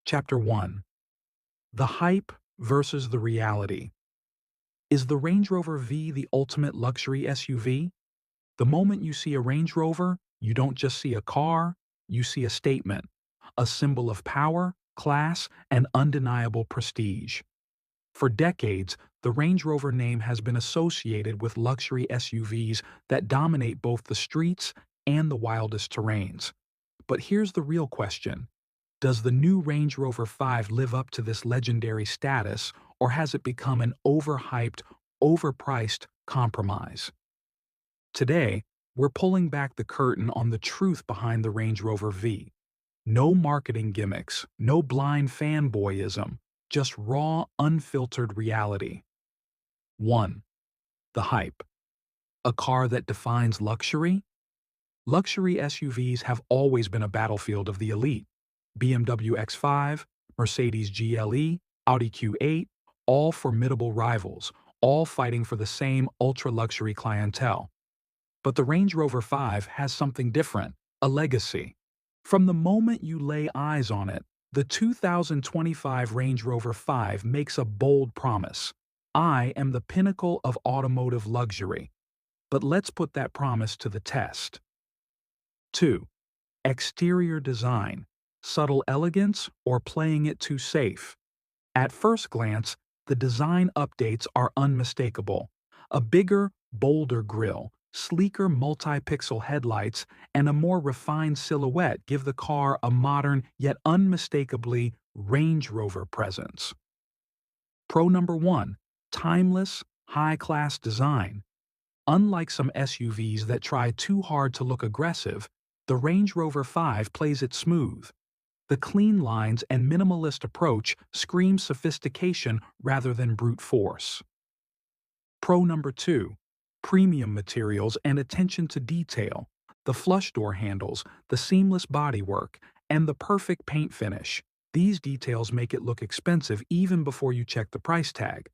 Chapter 1. The Hype versus the Reality. Is the Range Rover V the ultimate luxury SUV? The moment you see a Range Rover, you don't just see a car, you see a statement, a symbol of power, class, and undeniable prestige. For decades, the Range Rover name has been associated with luxury SUVs that dominate both the streets and the wildest terrains. But here's the real question. Does the new Range Rover 5 live up to this legendary status, or has it become an overhyped, overpriced compromise? Today, we're pulling back the curtain on the truth behind the Range Rover V. No marketing gimmicks, no blind fanboyism, just raw, unfiltered reality. 1. The hype. A car that defines luxury? Luxury SUVs have always been a battlefield of the elite. BMW X5, Mercedes GLE, Audi Q8, all formidable rivals, all fighting for the same ultra-luxury clientele. But the Range Rover 5 has something different, a legacy. From the moment you lay eyes on it, the 2025 Range Rover 5 makes a bold promise. I am the pinnacle of automotive luxury. But let's put that promise to the test. 2. Exterior design. Subtle elegance or playing it too safe? At first glance, the design updates are unmistakable. A bigger, bolder grille, sleeker multi-pixel headlights, and a more refined silhouette give the car a modern yet unmistakably Range Rover presence. Pro number 1. Timeless, high-class design. Unlike some SUVs that try too hard to look aggressive, the Range Rover 5 plays it smooth. The clean lines and minimalist approach scream sophistication rather than brute force. Pro number 2. Premium materials and attention to detail. The flush door handles, the seamless bodywork, and the perfect paint finish. These details make it look expensive even before you check the price tag.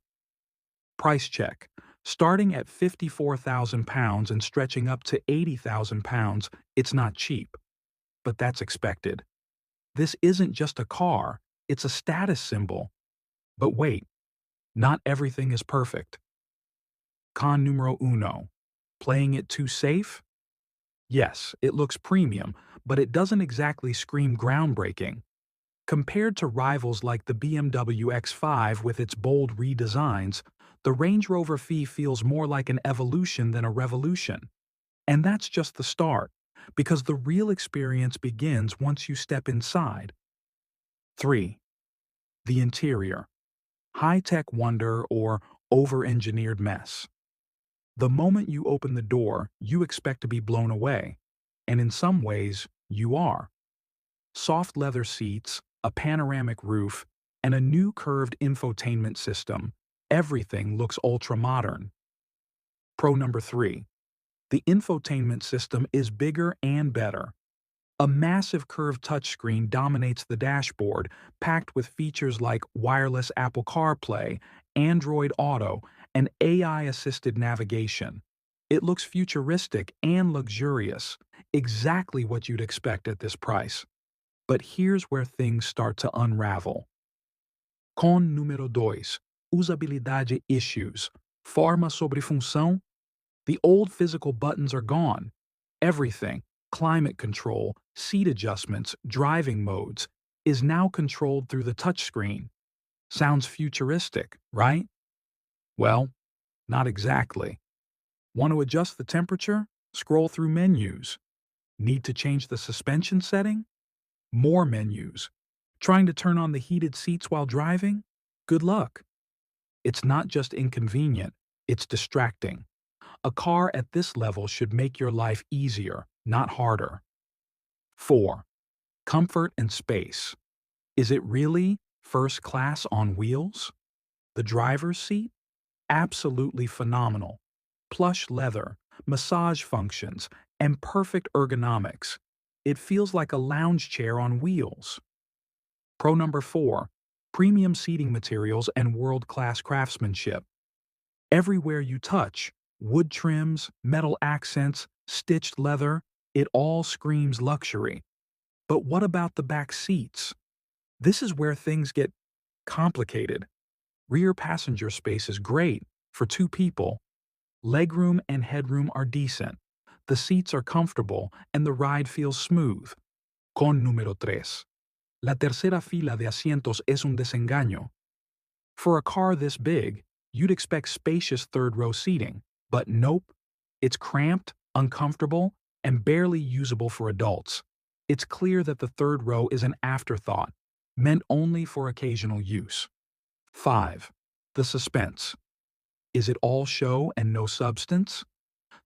Price check. Starting at £54,000 and stretching up to £80,000, it's not cheap. But that's expected. This isn't just a car, it's a status symbol. But wait, not everything is perfect. Con numero uno. Playing it too safe? Yes, it looks premium, but it doesn't exactly scream groundbreaking. Compared to rivals like the BMW X5 with its bold redesigns, the Range Rover V feels more like an evolution than a revolution. And that's just the start, because the real experience begins once you step inside. 3. The interior. High-tech wonder or over-engineered mess. The moment you open the door, you expect to be blown away. And in some ways, you are. Soft leather seats, a panoramic roof, and a new curved infotainment system. Everything looks ultra-modern. Pro number 3. The infotainment system is bigger and better. A massive curved touchscreen dominates the dashboard, packed with features like wireless Apple CarPlay, Android Auto, and AI-assisted navigation. It looks futuristic and luxurious, exactly what you'd expect at this price. But here's where things start to unravel. Con número 2. Usabilidade issues. Forma sobre função. The old physical buttons are gone. Everything, climate control, seat adjustments, driving modes, is now controlled through the touchscreen. Sounds futuristic, right? Well, not exactly. Want to adjust the temperature? Scroll through menus. Need to change the suspension setting? More menus. Trying to turn on the heated seats while driving? Good luck. It's not just inconvenient, it's distracting. A car at this level should make your life easier, not harder. 4. Comfort and space. Is it really first class on wheels? The driver's seat? Absolutely phenomenal. Plush leather, massage functions, and perfect ergonomics. It feels like a lounge chair on wheels. Pro number 4. Premium seating materials and world-class craftsmanship. Everywhere you touch, wood trims, metal accents, stitched leather, it all screams luxury. But what about the back seats? This is where things get complicated. Rear passenger space is great for two people. Legroom and headroom are decent. The seats are comfortable and the ride feels smooth. Con número 3. La tercera fila de asientos es un desengaño. For a car this big, you'd expect spacious third-row seating, but nope. It's cramped, uncomfortable, and barely usable for adults. It's clear that the third row is an afterthought, meant only for occasional use. 5. The suspense. Is it all show and no substance?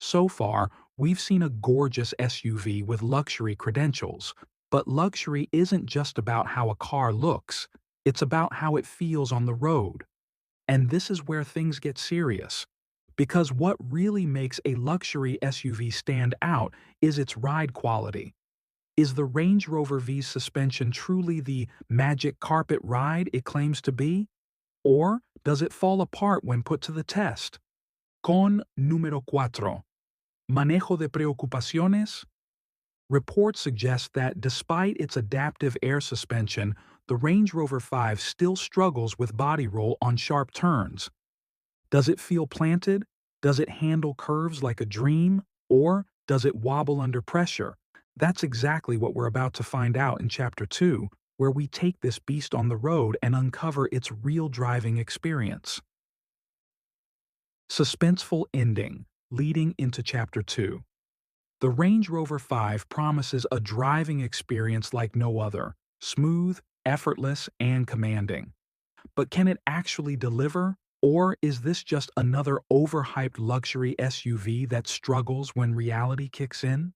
So far, we've seen a gorgeous SUV with luxury credentials, but luxury isn't just about how a car looks, it's about how it feels on the road. And this is where things get serious. Because what really makes a luxury SUV stand out is its ride quality. Is the Range Rover V's suspension truly the magic carpet ride it claims to be? Or does it fall apart when put to the test? Con número 4. Manejo de preocupaciones. Reports suggest that despite its adaptive air suspension, the Range Rover 5 still struggles with body roll on sharp turns. Does it feel planted? Does it handle curves like a dream? Or does it wobble under pressure? That's exactly what we're about to find out in Chapter 2, where we take this beast on the road and uncover its real driving experience. Suspenseful ending, leading into Chapter 2. The Range Rover 5 promises a driving experience like no other, smooth, effortless, and commanding. But can it actually deliver? Or is this just another overhyped luxury SUV that struggles when reality kicks in?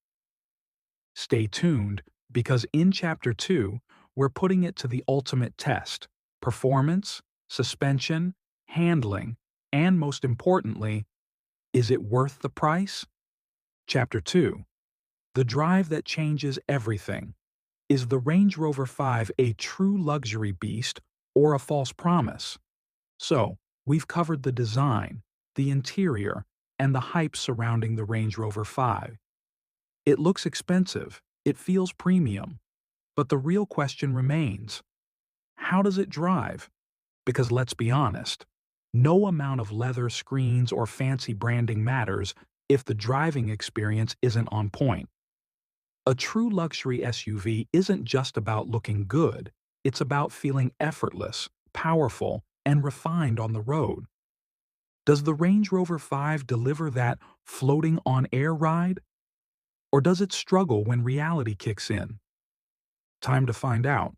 Stay tuned, because in Chapter 2, we're putting it to the ultimate test: performance, suspension, handling, and most importantly, is it worth the price? Chapter 2. The drive that changes everything. Is the Range Rover 5 a true luxury beast or a false promise? So, we've covered the design, the interior, and the hype surrounding the Range Rover 5. It looks expensive, it feels premium, but the real question remains: how does it drive? Because let's be honest, no amount of leather screens or fancy branding matters if the driving experience isn't on point. A true luxury SUV isn't just about looking good, it's about feeling effortless, powerful, and refined on the road. Does the Range Rover 5 deliver that floating on air ride? Or does it struggle when reality kicks in? Time to find out.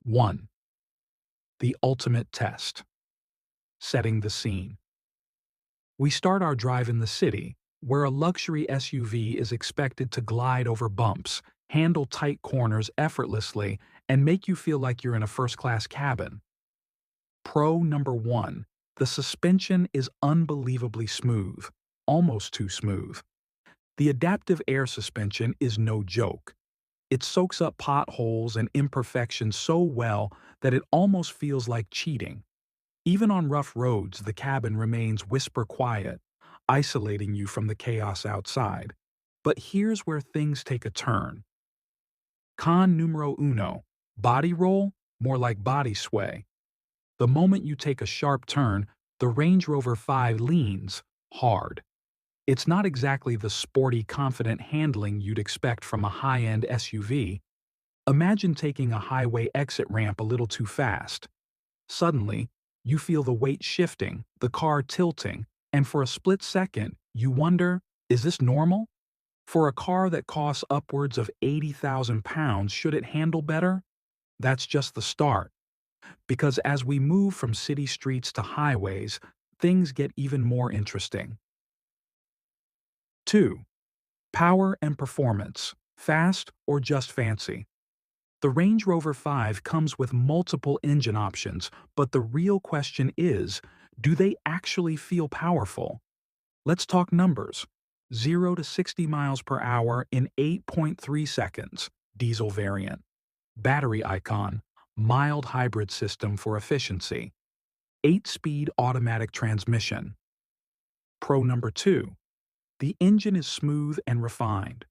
1. The ultimate test. Setting the scene. We start our drive in the city, where a luxury SUV is expected to glide over bumps, handle tight corners effortlessly, and make you feel like you're in a first-class cabin. Pro number 1. The suspension is unbelievably smooth, almost too smooth. The adaptive air suspension is no joke. It soaks up potholes and imperfections so well that it almost feels like cheating. Even on rough roads, the cabin remains whisper quiet, isolating you from the chaos outside. But here's where things take a turn. Con numero uno. Body roll, more like body sway. The moment you take a sharp turn, the Range Rover 5 leans hard. It's not exactly the sporty, confident handling you'd expect from a high-end SUV. Imagine taking a highway exit ramp a little too fast. Suddenly, you feel the weight shifting, the car tilting, and for a split second, you wonder, is this normal? For a car that costs upwards of 80,000 pounds, should it handle better? That's just the start. Because as we move from city streets to highways, things get even more interesting. 2. Power and performance, fast or just fancy. The Range Rover 5 comes with multiple engine options, but the real question is, do they actually feel powerful? Let's talk numbers. 0 to 60 miles per hour in 8.3 seconds, diesel variant. Battery icon, mild hybrid system for efficiency. 8-speed automatic transmission. Pro number 2. The engine is smooth and refined.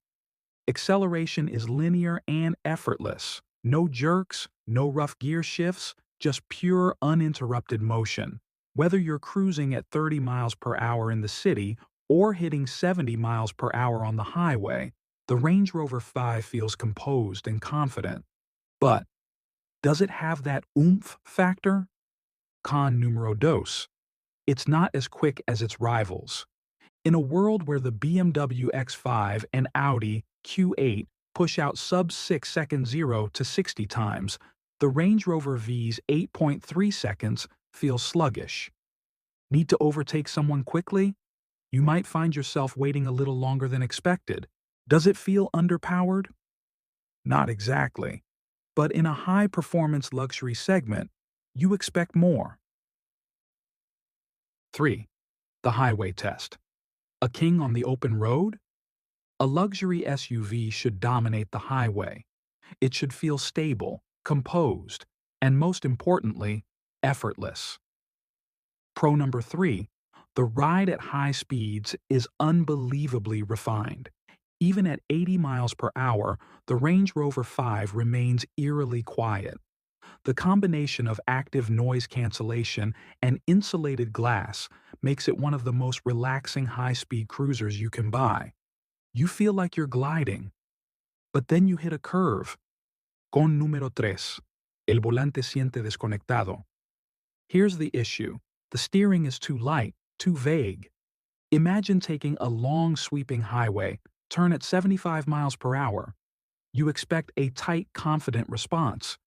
Acceleration is linear and effortless, No jerks, no rough gear shifts, just pure uninterrupted motion. Whether you're cruising at 30 miles per hour in the city or hitting 70 miles per hour on the highway, the Range Rover 5 feels composed and confident. But does it have that oomph factor? Con numero dos. It's not as quick as its rivals. In a world where the BMW X5 and Audi Q8 push out sub-6-second 0 to 60 times, the Range Rover V's 8.3 seconds feels sluggish. Need to overtake someone quickly? You might find yourself waiting a little longer than expected. Does it feel underpowered? Not exactly. But in a high-performance luxury segment, you expect more. 3. The highway test. A king on the open road? A luxury SUV should dominate the highway. It should feel stable, composed, and most importantly, effortless. Pro number 3. The ride at high speeds is unbelievably refined. Even at 80 miles per hour, the Range Rover 5 remains eerily quiet. The combination of active noise cancellation and insulated glass makes it one of the most relaxing high-speed cruisers you can buy. You feel like you're gliding, but then you hit a curve. Con número 3. El volante siente desconectado. Here's the issue. The steering is too light, too vague. Imagine taking a long sweeping highway, turn at 75 miles per hour. You expect a tight, confident response,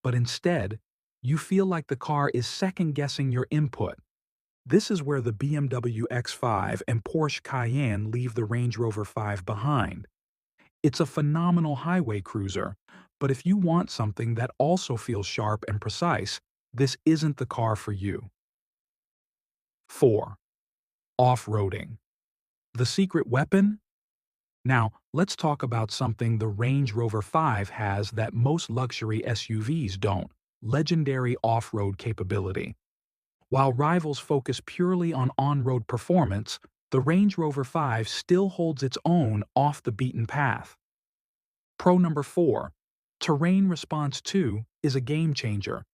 but instead, you feel like the car is second-guessing your input. This is where the BMW X5 and Porsche Cayenne leave the Range Rover 5 behind. It's a phenomenal highway cruiser, but if you want something that also feels sharp and precise, this isn't the car for you. 4. Off-roading. The secret weapon? Now, let's talk about something the Range Rover 5 has that most luxury SUVs don't: legendary off-road capability. While rivals focus purely on on-road performance, the Range Rover 5 still holds its own off the beaten path. Pro number 4. Terrain Response 2 is a game changer.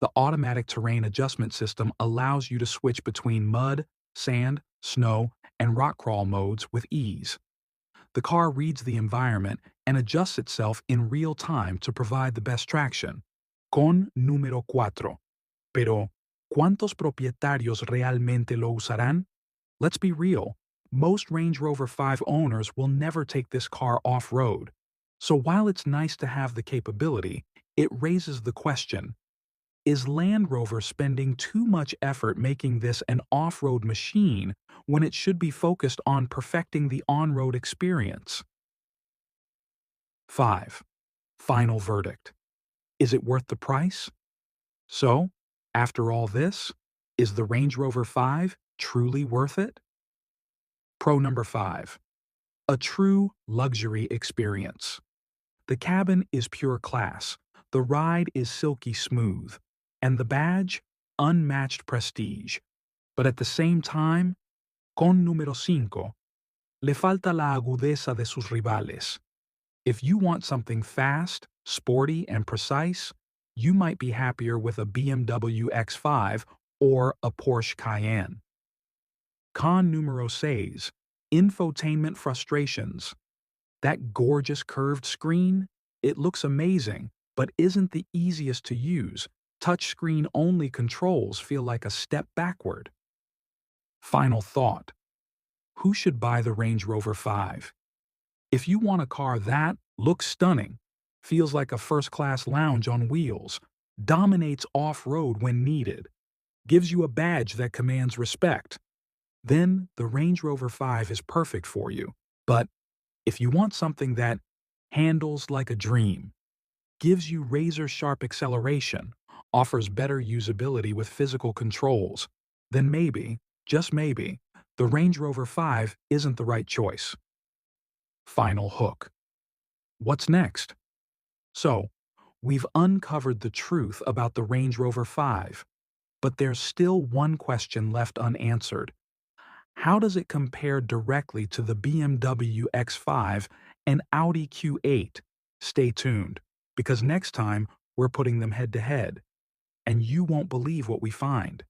The automatic terrain adjustment system allows you to switch between mud, sand, snow, and rock crawl modes with ease. The car reads the environment and adjusts itself in real time to provide the best traction. Con número 4. Pero, ¿cuántos propietarios realmente lo usarán? Let's be real. Most Range Rover 5 owners will never take this car off-road. So while it's nice to have the capability, it raises the question: is Land Rover spending too much effort making this an off-road machine when it should be focused on perfecting the on-road experience? 5. Final verdict. Is it worth the price? So, after all this, is the Range Rover 5 truly worth it? Pro number 5. A true luxury experience. The cabin is pure class, the ride is silky smooth, and the badge, unmatched prestige. But at the same time, con número 5, le falta la agudeza de sus rivales. If you want something fast, sporty, and precise, you might be happier with a BMW X5 or a Porsche Cayenne. Con número 6. Infotainment frustrations. That gorgeous curved screen? It looks amazing, but isn't the easiest to use. Touchscreen-only controls feel like a step backward. Final thought. Who should buy the Range Rover 5? If you want a car that looks stunning, feels like a first-class lounge on wheels, dominates off-road when needed, gives you a badge that commands respect, then the Range Rover 5 is perfect for you. But if you want something that handles like a dream, gives you razor-sharp acceleration, offers better usability with physical controls, then maybe, just maybe, the Range Rover 5 isn't the right choice. Final hook. What's next? So, we've uncovered the truth about the Range Rover 5, but there's still one question left unanswered. How does it compare directly to the BMW X5 and Audi Q8? Stay tuned. because next time we're putting them head to head, and you won't believe what we find.